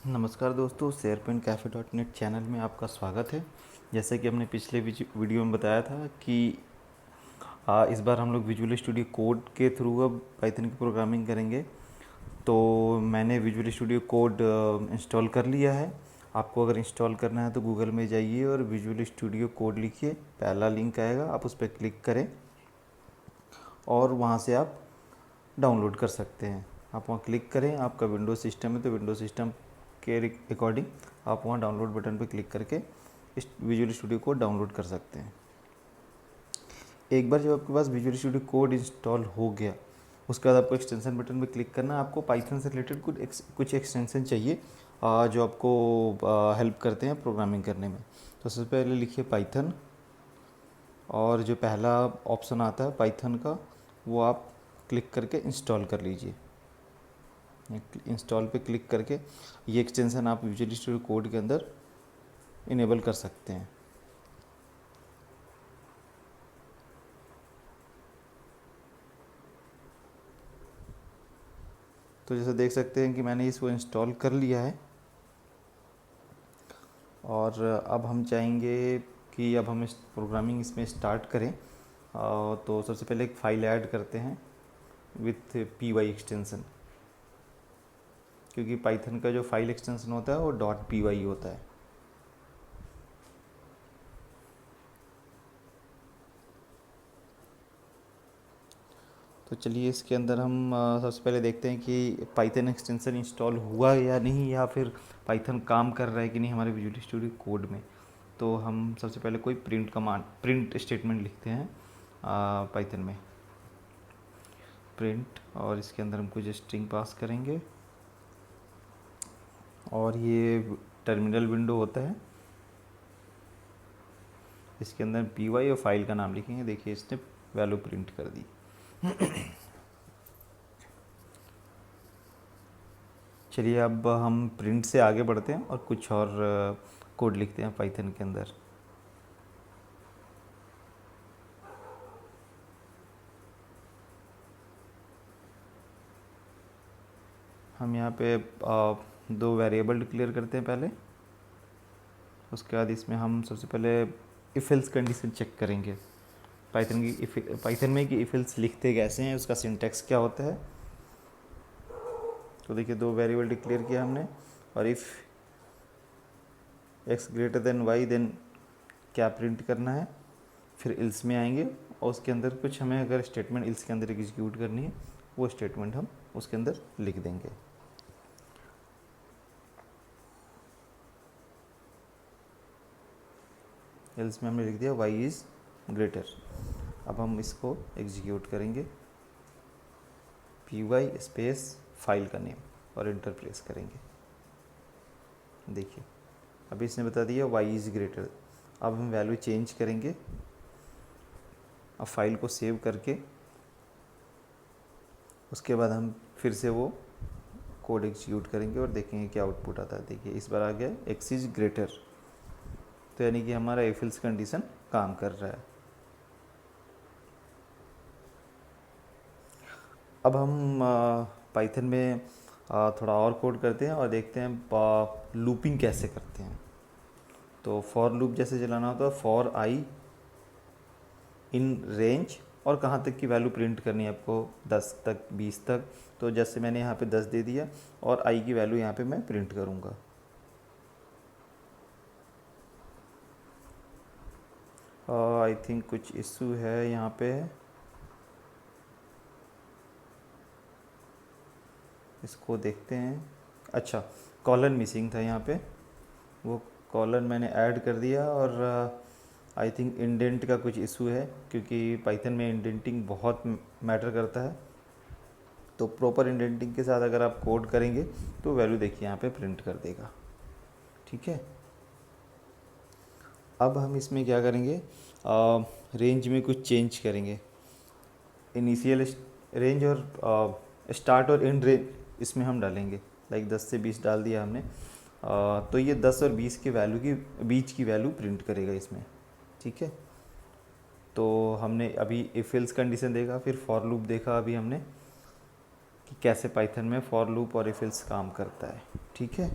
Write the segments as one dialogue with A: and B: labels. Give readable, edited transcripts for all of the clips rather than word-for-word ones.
A: नमस्कार दोस्तों, SharePointCafe.net channel में आपका स्वागत है। जैसे कि हमने पिछले वीडियो में बताया था कि इस बार हम लोग विजुअल स्टूडियो कोड के थ्रू अब पाइथन की प्रोग्रामिंग करेंगे। तो मैंने विजुअल स्टूडियो कोड इंस्टॉल कर लिया है। आपको अगर इंस्टॉल करना है तो गूगल में जाइए और विजुअल स्टूडियो कोड लिखिए, पहला लिंक आएगा, आप उस पर क्लिक करें और वहाँ से आप डाउनलोड कर सकते हैं। आप वहाँ क्लिक करें, आपका विंडोज़ सिस्टम है तो विंडोज़ सिस्टम के अकॉर्डिंग आप वहाँ डाउनलोड बटन पर क्लिक करके इस विजुअल स्टूडियो को डाउनलोड कर सकते हैं। एक बार जब आपके पास विजुअल स्टूडियो कोड इंस्टॉल हो गया, उसके बाद आपको एक्सटेंशन बटन पर क्लिक करना है। आपको पाइथन से रिलेटेड कुछ एक्सटेंशन चाहिए जो आपको हेल्प करते हैं प्रोग्रामिंग करने में। तो सबसे पहले लिखिए पाइथन, और जो पहला ऑप्शन आता है पाइथन का वो आप क्लिक करके इंस्टॉल कर लीजिए। इंस्टॉल पे क्लिक करके ये एक्सटेंशन आप विजुअल स्टूडियो कोड के अंदर इनेबल कर सकते हैं। तो जैसे देख सकते हैं कि मैंने इसको इंस्टॉल कर लिया है और अब हम चाहेंगे कि अब हम इस प्रोग्रामिंग इसमें स्टार्ट करें। तो सबसे पहले एक फ़ाइल ऐड करते हैं विथ py एक्सटेंशन, क्योंकि पाइथन का जो फाइल एक्सटेंशन होता है वो .py होता है। तो चलिए इसके अंदर हम सबसे पहले देखते हैं कि पाइथन एक्सटेंशन इंस्टॉल हुआ या नहीं, या फिर पाइथन काम कर रहा है कि नहीं हमारे विजुअल स्टूडियो कोड में। तो हम सबसे पहले कोई प्रिंट स्टेटमेंट लिखते हैं पाइथन में, प्रिंट, और इसके अंदर हम कुछ स्ट्रिंग पास करेंगे और ये टर्मिनल विंडो होता है। इसके अंदर py और फाइल का नाम लिखेंगे। देखिए इसने वैल्यू प्रिंट कर दी। चलिए अब हम प्रिंट से आगे बढ़ते हैं और कुछ और कोड लिखते हैं पाइथन के अंदर। हम यहाँ पे दो वेरिएबल डिक्लेयर करते हैं पहले। उसके बाद इसमें हम सबसे पहले इफ एल्स कंडीशन चेक करेंगे। पाइथन में कि इफ एल्स लिखते कैसे हैं, उसका सिंटैक्स क्या होता है। तो देखिए दो वेरिएबल डिक्लेयर किया हमने, और if x greater than y then क्या प्रिंट करना है। फिर इल्स में आएंगे और उसके अंदर कुछ हमें अगर स्टेटमेंट इल्स के अंदर एग्जीक्यूट करनी है वो स्टेटमेंट हम उसके अंदर लिख देंगे। इल्स में हमने लिख दिया y इज़ ग्रेटर। अब हम इसको एग्जीक्यूट करेंगे, py स्पेस फाइल का नेम, और इंटर प्रेस करेंगे। देखिए अभी इसने बता दिया y इज़ ग्रेटर। अब हम वैल्यू चेंज करेंगे। अब फाइल को सेव करके उसके बाद हम फिर से वो कोड एग्जीक्यूट करेंगे और देखेंगे क्या आउटपुट आता है। देखिए इस बार आ गया x इज़ ग्रेटर, तो यानी कि हमारा इफ एल्स कंडीशन काम कर रहा है। अब हम पाइथन में थोड़ा और कोड करते हैं और देखते हैं लूपिंग कैसे करते हैं। तो फॉर लूप जैसे चलाना होता है, फॉर आई इन रेंज, और कहाँ तक की वैल्यू प्रिंट करनी है आपको, 10 तक, 20 तक। तो जैसे मैंने यहाँ पे 10 दे दिया और आई की वैल्यू यहाँ पे मैं प्रिंट करूँगा। आई थिंक कुछ इशू है यहाँ पे, इसको देखते हैं। अच्छा, कॉलन मिसिंग था यहाँ पे, वो कॉलन मैंने ऐड कर दिया। और आई थिंक इंडेंट का कुछ इशू है, क्योंकि पाइथन में इंडेंटिंग बहुत मैटर करता है। तो प्रॉपर इंडेंटिंग के साथ अगर आप कोड करेंगे तो वैल्यू देखिए यहाँ पे प्रिंट कर देगा। ठीक है, अब हम इसमें क्या करेंगे, रेंज में कुछ चेंज करेंगे। इनिशियल रेंज और स्टार्ट और एंड रेंज इसमें हम डालेंगे। लाइक 10 से 20 डाल दिया हमने, तो ये 10 और 20 की वैल्यू की बीच की वैल्यू प्रिंट करेगा इसमें। ठीक है, तो हमने अभी इफ एल्स कंडीशन देखा, फिर फॉर लूप देखा अभी हमने कि कैसे पाइथन में फॉर लूप और इफ एल्स काम करता है। ठीक है,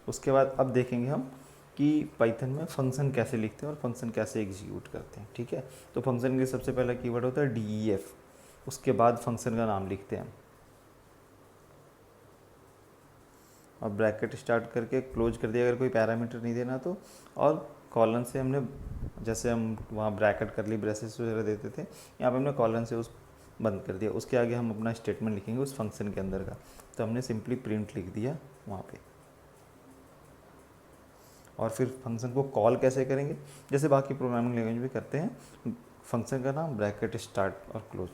A: उसके बाद अब देखेंगे हम कि पाइथन में फंक्शन कैसे लिखते हैं और फंक्शन कैसे एग्जीक्यूट करते हैं। ठीक है, तो फंक्शन के लिए सबसे पहला कीवर्ड होता है DEF, उसके बाद फंक्शन का नाम लिखते हैं और ब्रैकेट स्टार्ट करके क्लोज कर दिया अगर कोई पैरामीटर नहीं देना तो, और कॉलन से हमने, जैसे हम वहाँ ब्रैकेट कर ली ब्रेसेस वगैरह देते थे, यहाँ पे हमने कॉलन से उस बंद कर दिया। उसके आगे हम अपना स्टेटमेंट लिखेंगे उस फंक्शन के अंदर का, तो हमने सिंपली प्रिंट लिख दिया वहाँ पे। और फिर फंक्शन को कॉल कैसे करेंगे, जैसे बाकी प्रोग्रामिंग लैंग्वेज भी करते हैं, फंक्शन का नाम ब्रैकेट स्टार्ट और क्लोज,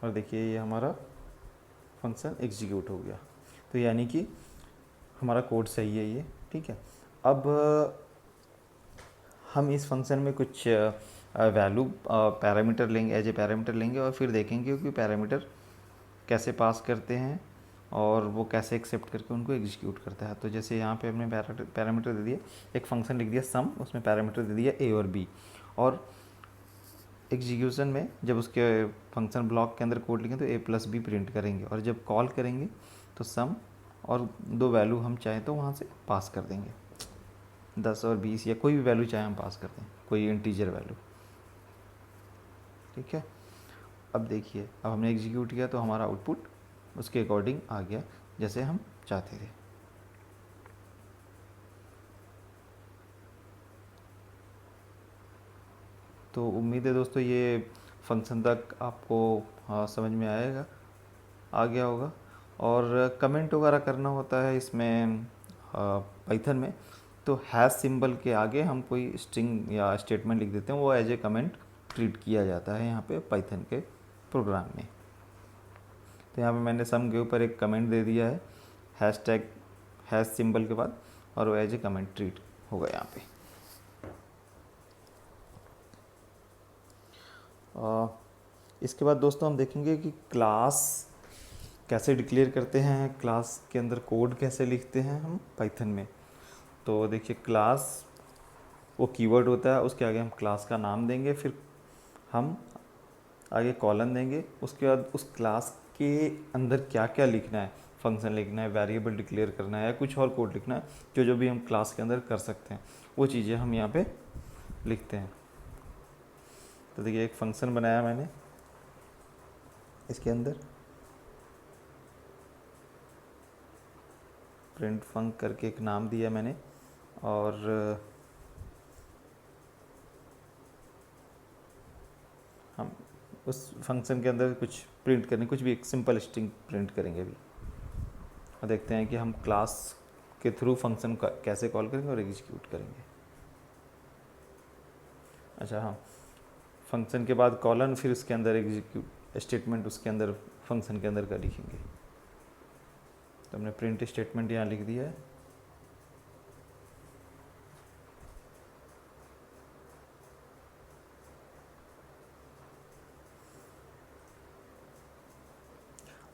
A: और देखिए ये हमारा फंक्शन एग्जीक्यूट हो गया। तो यानी कि हमारा कोड सही है ये। ठीक है, अब हम इस फंक्शन में कुछ वैल्यू पैरामीटर लेंगे, एज ए पैरामीटर लेंगे, और फिर देखेंगे कि पैरामीटर कैसे पास करते हैं और वो कैसे एक्सेप्ट करके उनको एग्जीक्यूट करता है। तो जैसे यहाँ पे हमने पैरामीटर दे दिया, एक फंक्शन लिख दिया सम, उसमें पैरामीटर दे दिया a और b, और एग्जीक्यूशन में जब उसके फंक्शन ब्लॉक के अंदर कोड लिखें तो a+b प्रिंट करेंगे, और जब कॉल करेंगे तो सम और दो वैल्यू हम चाहें तो वहाँ से पास कर देंगे, 10 और 20 या कोई भी वैल्यू चाहे हम पास कर दें, कोई इंटीजर वैल्यू। ठीक है, अब देखिए अब हमने एग्जीक्यूट किया तो हमारा आउटपुट उसके अकॉर्डिंग आ गया जैसे हम चाहते थे। तो उम्मीद है दोस्तों ये फंक्शन तक आपको समझ में आ गया होगा। और कमेंट वगैरह करना होता है इसमें पाइथन में, तो हैश सिंबल के आगे हम कोई स्ट्रिंग या स्टेटमेंट लिख देते हैं, वो एज ए कमेंट ट्रीट किया जाता है यहाँ पे पाइथन के प्रोग्राम में। तो यहाँ पे मैंने सम के ऊपर एक कमेंट दे दिया है हैश टैग हैश सिंबल के बाद, और वो एज ए कमेंट ट्रीट होगा यहाँ पे। इसके बाद दोस्तों हम देखेंगे कि क्लास कैसे डिक्लेयर करते हैं, क्लास के अंदर कोड कैसे लिखते हैं हम पाइथन में। तो देखिए क्लास वो कीवर्ड होता है, उसके आगे हम क्लास का नाम देंगे, फिर हम आगे कॉलन देंगे, उसके बाद उस क्लास के अंदर क्या क्या लिखना है, फंक्शन लिखना है, वेरिएबल डिक्लेयर करना है, या कुछ और कोड लिखना है जो भी हम क्लास के अंदर कर सकते हैं, वो चीज़ें हम यहाँ पे लिखते हैं। तो देखिए एक फंक्शन बनाया मैंने, इसके अंदर प्रिंट फंक करके एक नाम दिया मैंने, और हम उस फंक्शन के अंदर कुछ प्रिंट करेंगे, कुछ भी एक सिंपल स्ट्रिंग प्रिंट करेंगे अभी, और देखते हैं कि हम क्लास के थ्रू फंक्शन का कैसे कॉल करेंगे और एग्जीक्यूट करेंगे। अच्छा हाँ, फंक्शन के बाद कॉलन, फिर उसके अंदर एग्जीक्यूट स्टेटमेंट उसके अंदर फंक्शन के अंदर का लिखेंगे। तो हमने प्रिंट स्टेटमेंट यहाँ लिख दिया है।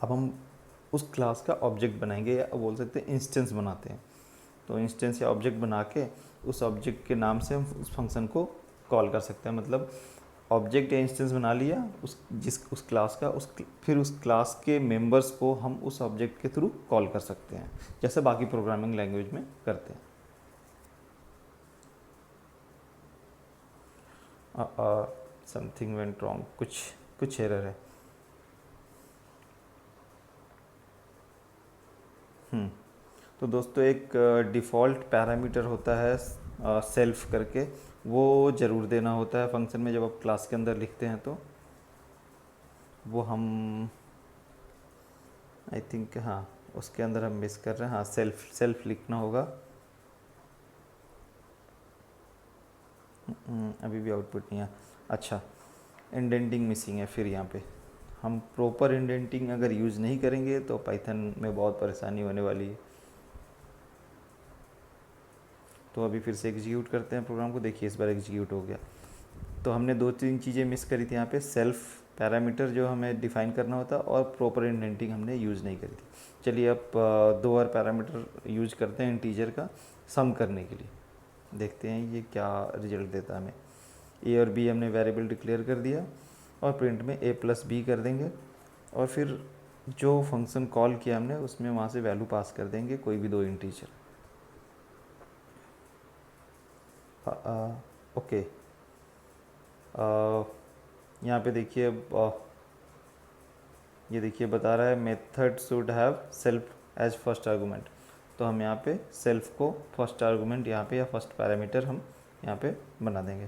A: अब हम उस क्लास का ऑब्जेक्ट बनाएंगे, या बोल सकते हैं इंस्टेंस बनाते हैं। तो इंस्टेंस या ऑब्जेक्ट बना के उस ऑब्जेक्ट के नाम से हम उस फंक्शन को कॉल कर सकते हैं। मतलब ऑब्जेक्ट या इंस्टेंस बना लिया उस क्लास का, फिर उस क्लास के मेंबर्स को हम उस ऑब्जेक्ट के थ्रू कॉल कर सकते हैं, जैसे बाकी प्रोग्रामिंग लैंग्वेज में करते हैं। समथिंग वेंट रॉन्ग, कुछ एरर है। तो दोस्तों एक डिफ़ॉल्ट पैरामीटर होता है सेल्फ करके, वो ज़रूर देना होता है फंक्शन में जब आप क्लास के अंदर लिखते हैं। तो वो हम आई थिंक हाँ उसके अंदर हम मिस कर रहे हैं, हाँ सेल्फ लिखना होगा। अभी भी आउटपुट नहीं है। अच्छा, इंडेंटिंग मिसिंग है, फिर यहाँ पे हम प्रॉपर इंडेंटिंग अगर यूज़ नहीं करेंगे तो पाइथन में बहुत परेशानी होने वाली है। तो अभी फिर से एग्जीक्यूट करते हैं प्रोग्राम को, देखिए इस बार एग्जीक्यूट हो गया। तो हमने 2-3 चीज़ें मिस करी थी यहाँ पे, सेल्फ पैरामीटर जो हमें डिफ़ाइन करना होता और प्रॉपर इंडेंटिंग हमने यूज़ नहीं करी थी। चलिए अब 2 और पैरामीटर यूज करते हैं इंटीजर का सम करने के लिए, देखते हैं ये क्या रिजल्ट देता है हमें। ए और बी हमने वेरिएबल डिक्लेयर कर दिया, और प्रिंट में a+b कर देंगे, और फिर जो फंक्शन कॉल किया हमने उसमें वहाँ से वैल्यू पास कर देंगे, कोई भी दो इंटीजर। ओके, यहाँ पे देखिए ये देखिए बता रहा है method should have self as first argument. तो हम यहाँ पे सेल्फ को फर्स्ट आर्गूमेंट यहाँ पे या फर्स्ट पैरामीटर हम यहाँ पे बना देंगे।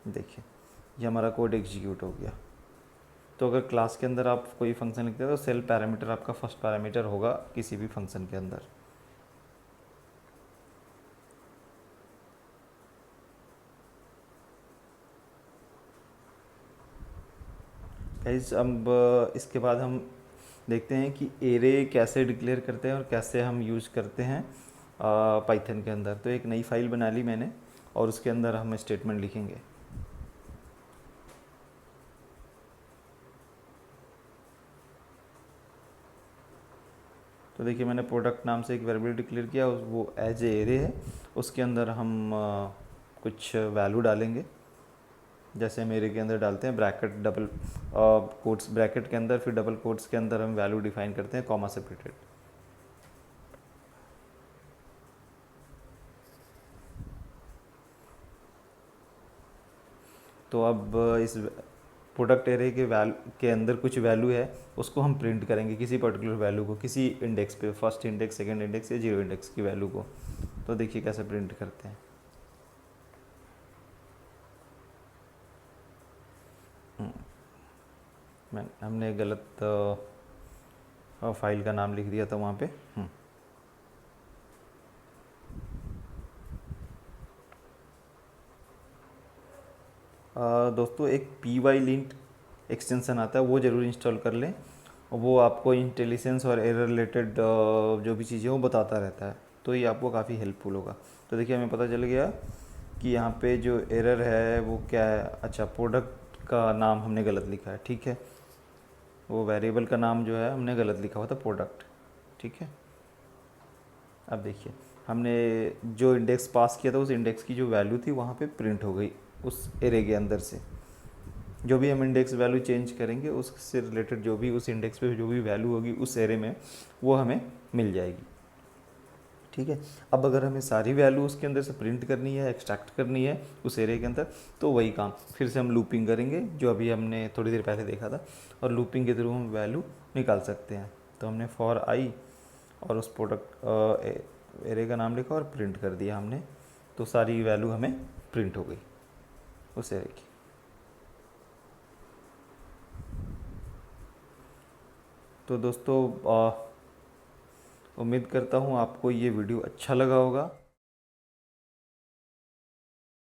A: देखिए ये हमारा कोड एग्जीक्यूट हो गया। तो अगर क्लास के अंदर आप कोई फंक्शन लिखते हैं तो सेल्फ पैरामीटर आपका फर्स्ट पैरामीटर होगा किसी भी फंक्शन के अंदर। गाइस अब इसके बाद हम देखते हैं कि एरे कैसे डिक्लेयर करते हैं और कैसे हम यूज करते हैं पाइथन के अंदर। तो एक नई फाइल बना ली मैंने और उसके अंदर हम स्टेटमेंट लिखेंगे। तो देखिए मैंने प्रोडक्ट नाम से एक वेरिएबल डिक्लेयर किया, वो एज ए एरे है। उसके अंदर हम कुछ वैल्यू डालेंगे, जैसे हम एरे के अंदर डालते हैं ब्रैकेट डबल कोट्स ब्रैकेट के अंदर, फिर डबल कोट्स के अंदर हम वैल्यू डिफाइन करते हैं कॉमा सेपरेटेड। तो अब इस प्रोडक्ट एरे के अंदर कुछ वैल्यू है, उसको हम प्रिंट करेंगे, किसी पर्टिकुलर वैल्यू को, किसी इंडेक्स पे, फर्स्ट इंडेक्स, सेकंड इंडेक्स या जीरो इंडेक्स की वैल्यू को। तो देखिए कैसे प्रिंट करते हैं। हमने गलत फाइल का नाम लिख दिया था वहाँ पे। दोस्तों एक pylint एक्सटेंशन आता है, वो ज़रूर इंस्टॉल कर लें। वो आपको इंटेलिजेंस और एरर रिलेटेड जो भी चीज़ें वो बताता रहता है, तो ये आपको काफ़ी हेल्पफुल होगा। तो देखिए हमें पता चल गया कि यहाँ पे जो एरर है वो क्या है। अच्छा, प्रोडक्ट का नाम हमने गलत लिखा है, ठीक है। वो वेरिएबल का नाम जो है हमने गलत लिखा हुआ था प्रोडक्ट, ठीक है। अब देखिए हमने जो इंडेक्स पास किया था उस इंडेक्स की जो वैल्यू थी वहाँ पे प्रिंट हो गई उस एरे के अंदर से। जो भी हम इंडेक्स वैल्यू चेंज करेंगे उससे रिलेटेड जो भी उस इंडेक्स पे जो भी वैल्यू होगी उस एरे में वो हमें मिल जाएगी, ठीक है। अब अगर हमें सारी वैल्यू उसके अंदर से प्रिंट करनी है, एक्सट्रैक्ट करनी है उस एरे के अंदर, तो वही काम फिर से हम लूपिंग करेंगे जो अभी हमने थोड़ी देर पहले देखा था, और लूपिंग के थ्रू हम वैल्यू निकाल सकते हैं। तो हमने फॉर आई और उस प्रोडक्ट एरे का नाम लिखा और प्रिंट कर दिया हमने, तो सारी वैल्यू हमें प्रिंट हो गई उस एरे की। तो दोस्तों उम्मीद करता हूँ आपको ये वीडियो अच्छा लगा होगा।